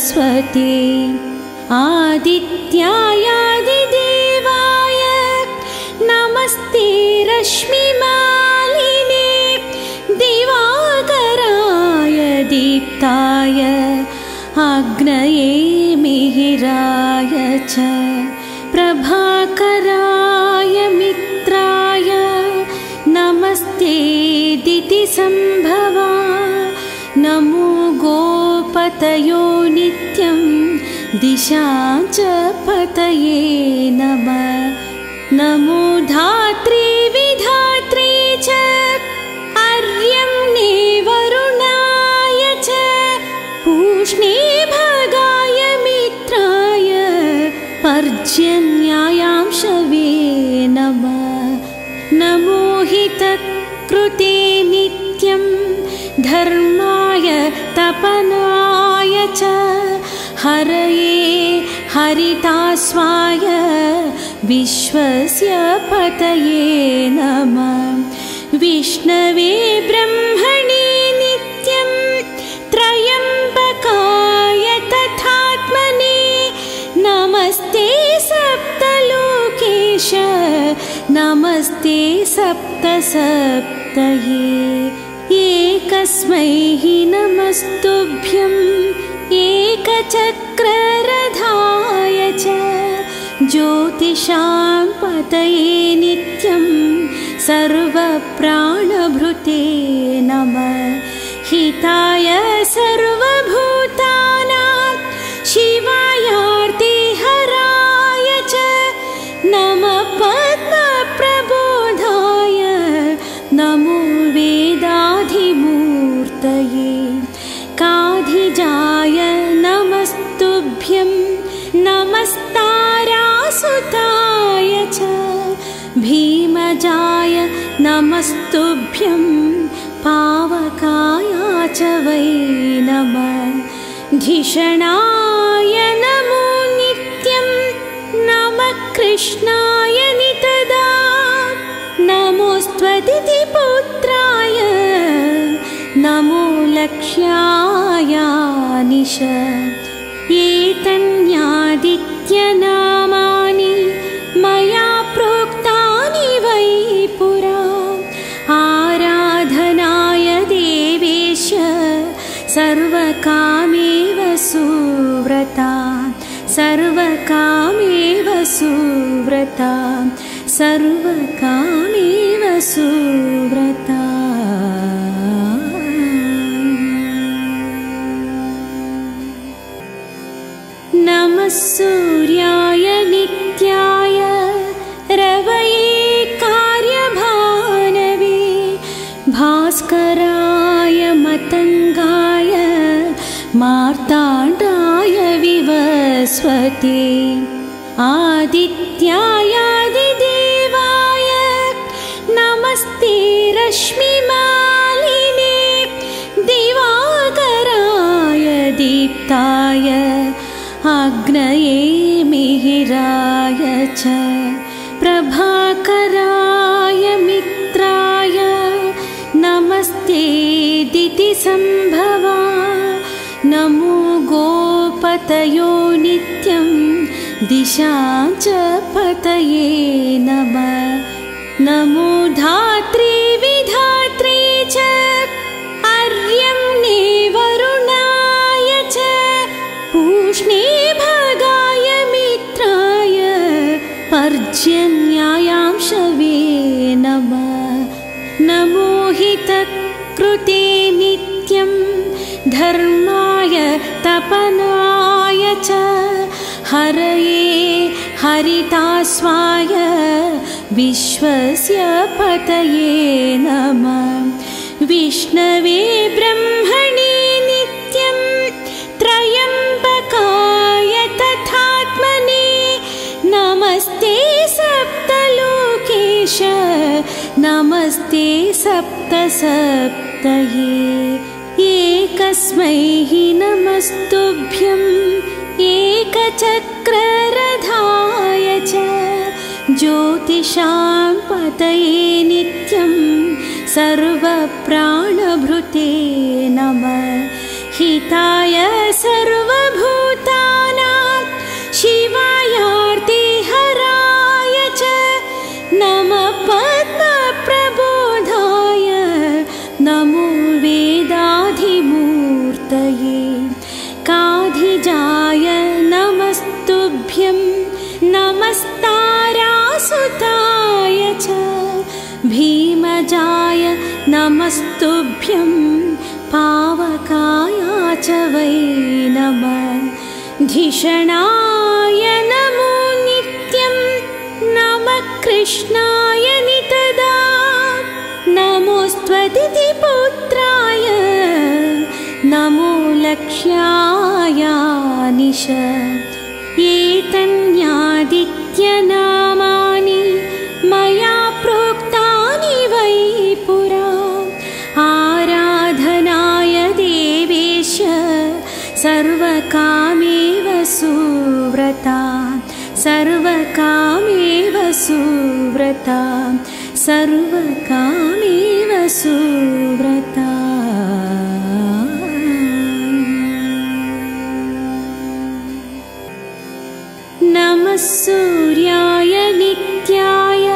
विवस्वते आदित्यायादिदेवाय नमस्ते रश्मिमालिने दिवाकराय दीप्ताय अग्नये मिहिराय च प्रभाकराय मित्राय नमस्ते दितिसंभवा नमो गोपतयो नित्यं दिशाच पतये नमः नमो धात्री विधात्री च अर्यम्ने वरुणाय च पूष्णे भगाय मित्राय पर्जन्यायांशवे नमः नमो हितकृते नित्यं धर्माय तपनाय च हरये हरितास्वाय विश्वस्य पतये नमः विष्णवे ब्रह्मणे नित्यं त्रयम्बकाय तथात्मने नमस्ते सप्तलोकेश नमस्ते सप्तसप्तये एकस्मै नमस्तुभ्यं एकचक्ररथाय च ज्योतिषां पतये नित्यं सर्वप्राणभृते नमः हिताय सर्वभूतानां शिवायार्तिहराय च नमः पद्मप्रबोधाय नमो वेदाधिमूर्तये काधिजाय नमस्तुभ्यं नमस्तारासुताय च भीमजाय नमस्तुभ्यं पावकाय च वै नमः धिषणाय नमो नित्यं नमः कृष्णाय नितदा नमोऽस्त्वदितिपुत्राय नमो लक्ष्याय निश एतन्यादित्यनामानि मया प्रोक्तानि वै पुरा आराधनाय देवेश सर्वकामेव सुव्रता सर्वकामेव सुव्रता सर्वकामेव सुव्रता नमः सूर्याय नित्याय रवये कार्यभानवे भास्कराय मतङ्गाय मार्ताण्डाय विवस्वते आदित्यायादिदेवाय नमस्ते रश्मिमालिने दिवाकराय दीप्ताय अग्नये मिहिराय च प्रभाकराय मित्राय नमस्ते दितिसंभवा नमो गोपतयो नित्यं दिशाच पतये नमः नमो धात्री विधात्री च अर्यम्ने वरुणाय च पूष्णे भगाय मित्राय पर्जन्यायांशवे नमः नमो हितकृते नित्यं धर्माय तपनाय च हरये हरितास्वाय विश्वस्य पतये नमः विष्णवे ब्रह्मणे नित्यं त्रयम्बकाय तथात्मने नमस्ते सप्तलोकेश नमस्ते सप्तसप्तये एकस्मै नमस्तुभ्यं एकचक्ररथाय च ज्योतिषां पतये नित्यं सर्वप्राणभृते नमः हिताय सर्वभूतानां नमस्तुभ्यं पावकाया च वै नमः धिषणाय नमो नित्यं नमः कृष्णाय नितदा नमोऽस्त्वदितिपुत्राय नमो लक्ष्याय निश एतन्यादित्यनामानि मया प्रोक्तानि वै पुरा आराधनाय देवेश सर्वकामेव सुव्रता सर्वकामेव सुव्रता सर्वकामेव सुव्रता नमः सूर्याय नित्याय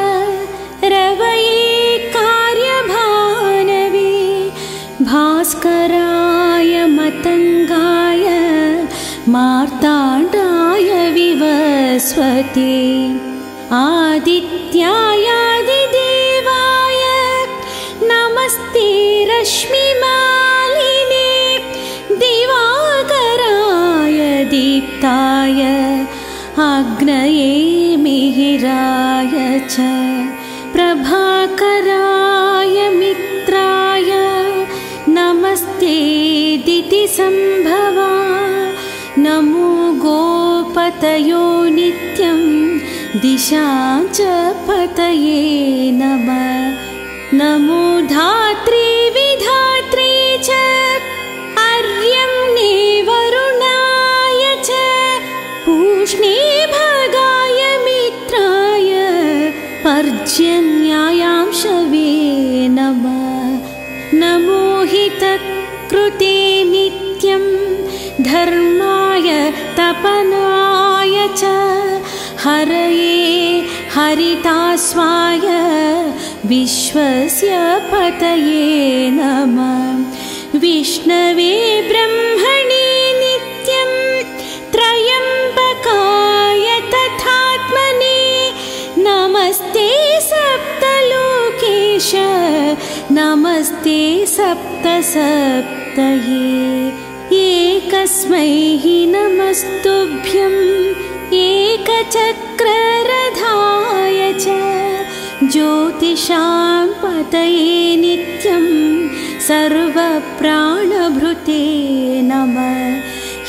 रवये कार्यभानवे भास्कराय मतङ्गाय मार्ताण्डाय विवस्वते आदित्यायादिदेवाय नमस्ते रश्मिमालिने दिवाकराय दीप्ताय अग्नये मिहिराय च प्रभाकराय मित्राय नमस्ते दितिसम्भवा नमो गोपतयो नित्यं दिशां च पतये नमः नमो धात्री विधात्री च अर्यम्ने वरुणाय च पूष्णे भगाय मित्राय पर्जन्यायांशवे नमः नमो हितकृते नित्यं धर्माय तपनाय च हरये हरितास्वाय विश्वस्य पतये नमः विष्णवे ब्रह्मणे नित्यं त्रयम्बकाय तथात्मने नमस्ते सप्तलोकेश नमस्ते सप्तसप्तये एकस्मै नमस्तुभ्यं एकचक्ररथाय च ज्योतिषां पतये नित्यं सर्वप्राणभृते नमः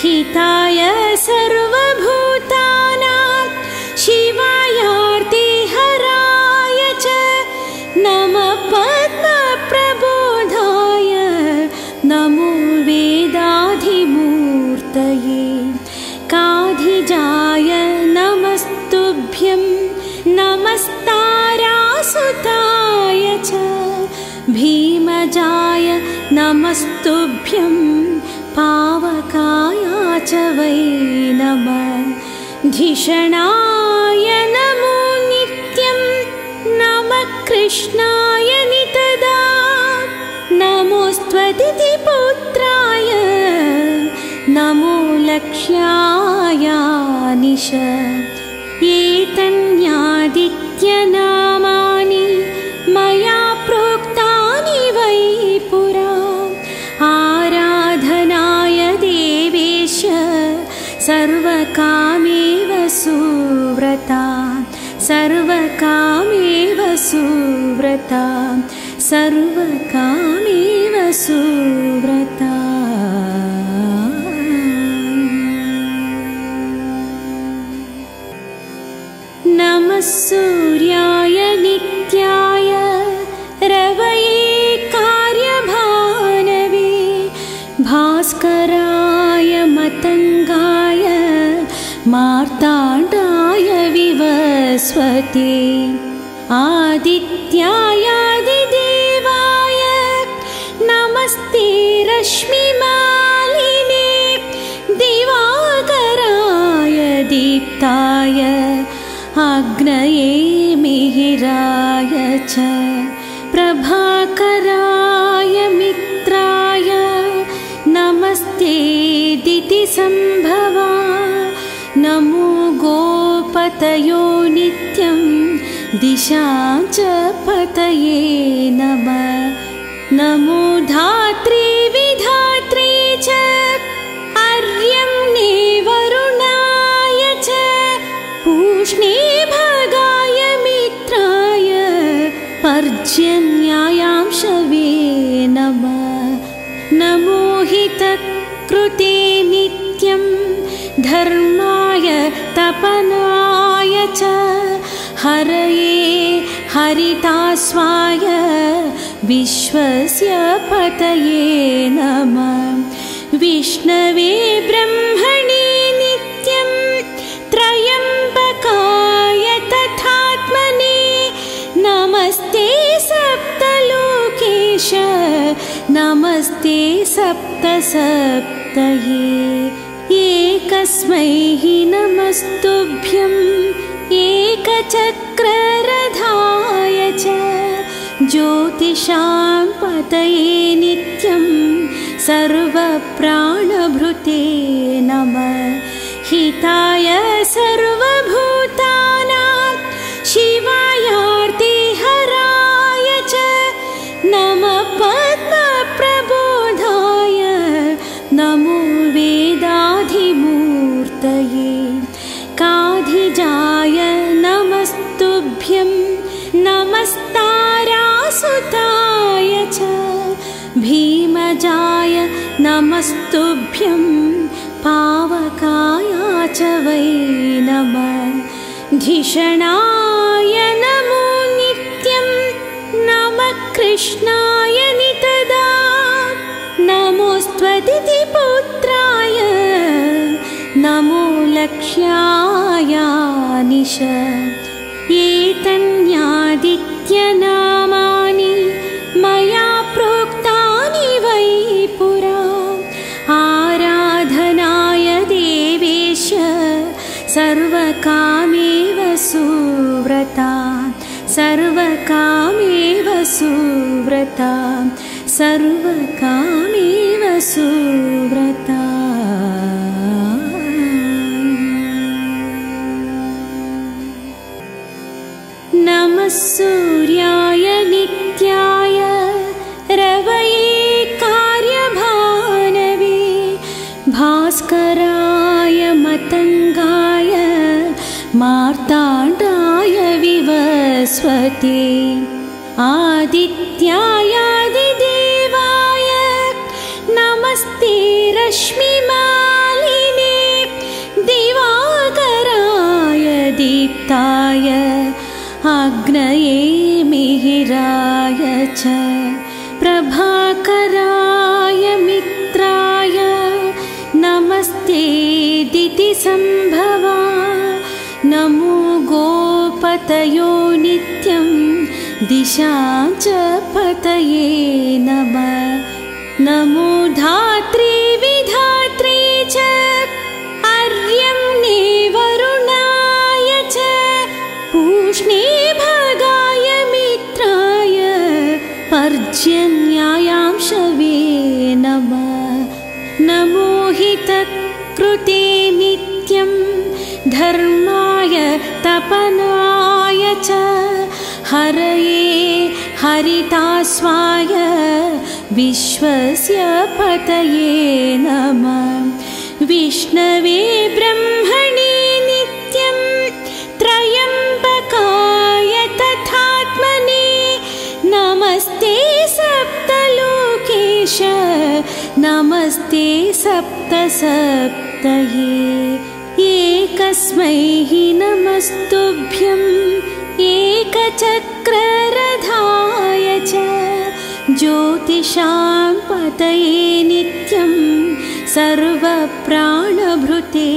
हिताय सर्वभूतानां शिवायार्तिहराय च नमः पद्मप्रबोधाय नमो वेदाधिमूर्तये काधिजाय नमस्तुभ्यं नमस्तारासुताय च भीमजाय नमस्तुभ्यं पावकाय च वै नमः धिषणाय नमो नित्यं नमः कृष्णाय नितदा नमोऽस्त्वदितिपुत्राय नमो लक्ष्याय निश एतन्यादित्यनामानि मया प्रोक्तानि वै पुरा आराधनाय देवेश सर्वकामेव सुव्रता सर्वकामेव सुव्रता सर्वकामेव सुव्रता नमः सूर्याय नित्याय रवये कार्यभानवे भास्कराय मतङ्गाय मार्ताण्डाय विवस्वते आदित्यायादिदेवाय नमस्ते रश्मिमालिने दिवाकराय दीप्ताय अग्नये मिहिराय च प्रभाकराय मित्राय नमस्ते दितिसम्भवा नमो गोपतयो नित्यं दिशां च पतये नमः नमो धात्री विधात्री च अर्यम्ने वरुणाय च पूष्णे भगाय मित्राय पर्जन्यायांशवे नमः। नमो हितकृते नित्यं धर्माय तपनाय च हरये हरितास्वाय विश्वस्य पतये नमः। विष्णवे ब्रह्मणे नित्यं त्रयम्बकाय तथात्मने नमस्ते सप्तलोकेश नमस्ते सप्तसप्तये। एकस्मै हि नमस्तुभ्यम् एकचक्ररथाय च ज्योतिषां पतये नित्यं सर्वप्राणभृते नमः। हिताय सर्वभूतानां शिवायार्तिहराय च नमः। पद्मप्रबोधाय नमो वेदाधिमूर्तये। काधिजाय नमस्तुभ्यं नमस्तारासुताय च भीमजाय नमस्तुभ्यं पावकाय च वै नमः। धिषणाय नमो नित्यं नमः। कृष्णाय नितदा नमोऽस्त्वदितिपुत्राय नमो लक्ष्याय निश। एतन्यादित्यनामानि मया प्रोक्तानि वै पुरा आराधनाय देवेश सर्वकामेव सुव्रता सर्वकामेव सुव्रता सर्वकामेव सुव्रता। नमः सूर्याय नित्याय रवये कार्यभानवे भास्कराय मतङ्गाय मार्ताण्डाय विवस्वते आदित्यायादिदेवाय नमस्ते रश्मिमालिने दिवाकराय दीप्ताय अग्नये मिहिराय च प्रभाकराय मित्राय नमस्ते दितिसम्भवा। नमो गोपतयो नित्यं दिशां च पतये नमः। नमो धात्री विधात्री च अर्यम्ने वरुणाय च पूष्णे भगाय मित्राय पर्जन्यायांशवे नमः। नमो हितकृते नित्यं धर्माय तपनाय च हरये हरितास्वाय विश्वस्य पतये नमः। विष्णवे ब्रह्मणे नित्यं त्रयम्बकाय तथात्मने नमस्ते सप्तलोकेश नमस्ते सप्तसप्तये। एकस्मै हि नमस्तुभ्यम् एकचक्ररथाय च ज्योतिषां पतये नित्यं सर्वप्राणभृते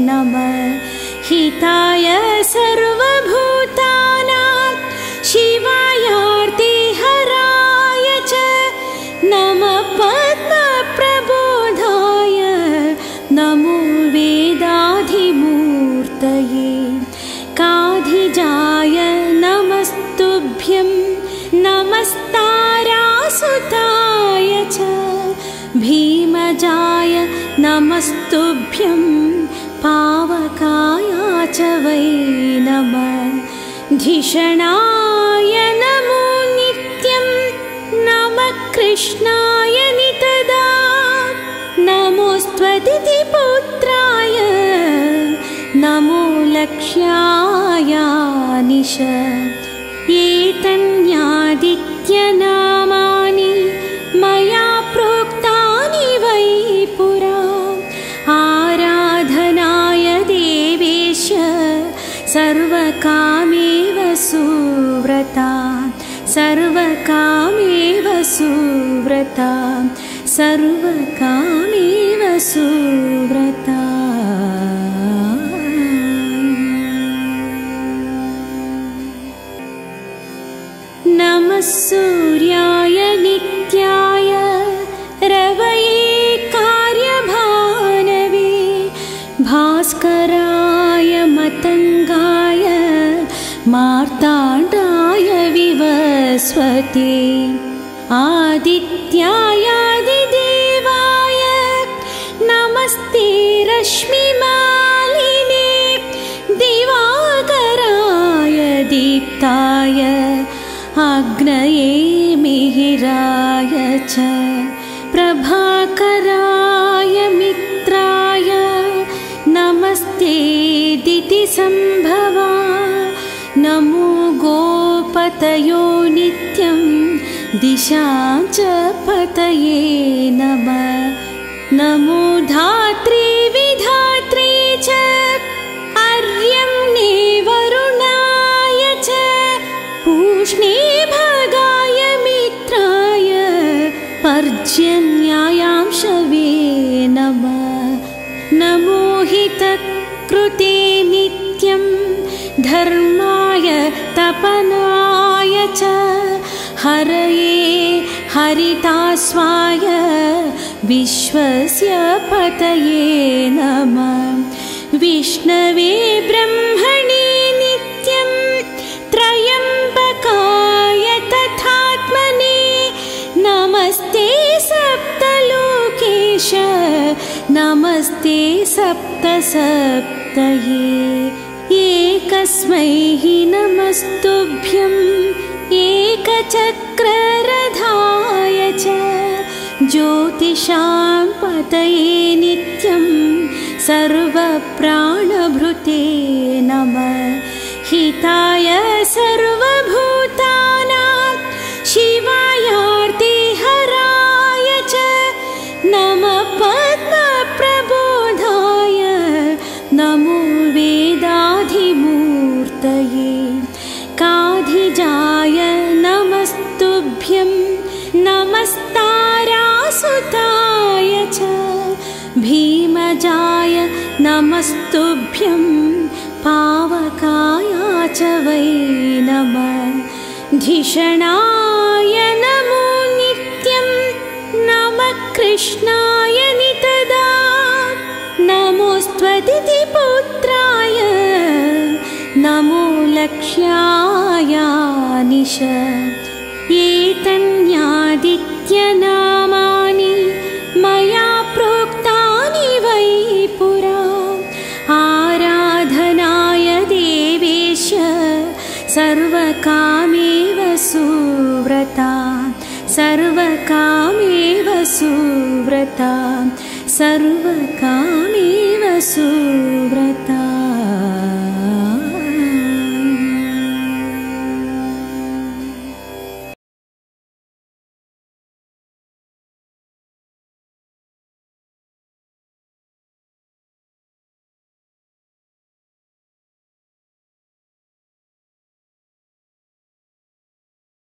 नमः। हिताय सर्वभूतानां शिवायार्तिहराय च नमः। पद्मप्रबोधाय नमो वेदाधिमूर्तये। काधिजाय नमस्तुभ्यं नमस्तारासुताय च भीमजाय नमस्तुभ्यं पावकाय च वै नमः। धिषणाय नमो नित्यं नमः। कृष्णाय नितदा नमोऽस्त्वदिति पुत्राय नमो लक्ष्याय निश एतन्यादित्यनामानि मया प्रोक्तानि वै पुरा आराधनाय देवेश सर्वकामेव सुव्रता सर्वकामेव सुव्रता सर्वकामेव सुव्रता नमः सूर्याय नित्याय रवये कार्यभानवे भास्कराय मतङ्गाय मार्ताण्डाय विवस्वते आदित्यायादिदेवाय नमस्ते रश्मिमालिने दिवाकराय दीप्ताय अग्नये मिहिराय च प्रभाकराय मित्राय नमस्ते दितिसम्भवा नमो गोपतयो नित्यं दिशां च पतये नमः नमो धात्री विधात्री च अर्यम्ने वरुणाय च पूष्णे भगाय मित्राय पर्जन्यायांशवे नमः नमो हितकृते नित्यं धर्माय तपनाय च हरये हरितास्वाय विश्वस्य पतये नमः विष्णवे ब्रह्मणे नित्यं त्रयम्बकाय तथात्मने नमस्ते सप्तलोकेश नमस्ते सप्तसप्तये एकस्मै हि नमस्तुभ्यम् एकचक्ररथाय च ज्योतिषां पतये नित्यं सर्वप्राणभृते नमः हिताय सर्वभूतानां शिवायार्तिहराय च नमः पद्मप्रबोधाय नमो वेदाधिमूर्तये काधिजाय नमस्तुभ्यं नमस्तारासुताय च भीमजाय नमस्तुभ्यं पावकाय च वै नमः धिषणाय नमो नित्यं नमः कृष्णाय नितदा नमोऽस्त्वदिति पुत्राय नमो लक्ष्याय निश एतन्यादित्यनामानि मया प्रोक्तानि वै पुरा आराधनाय देवेश सर्वकामेव सुव्रता सर्वकामेव सुव्रता सर्वकामेव सुव्रता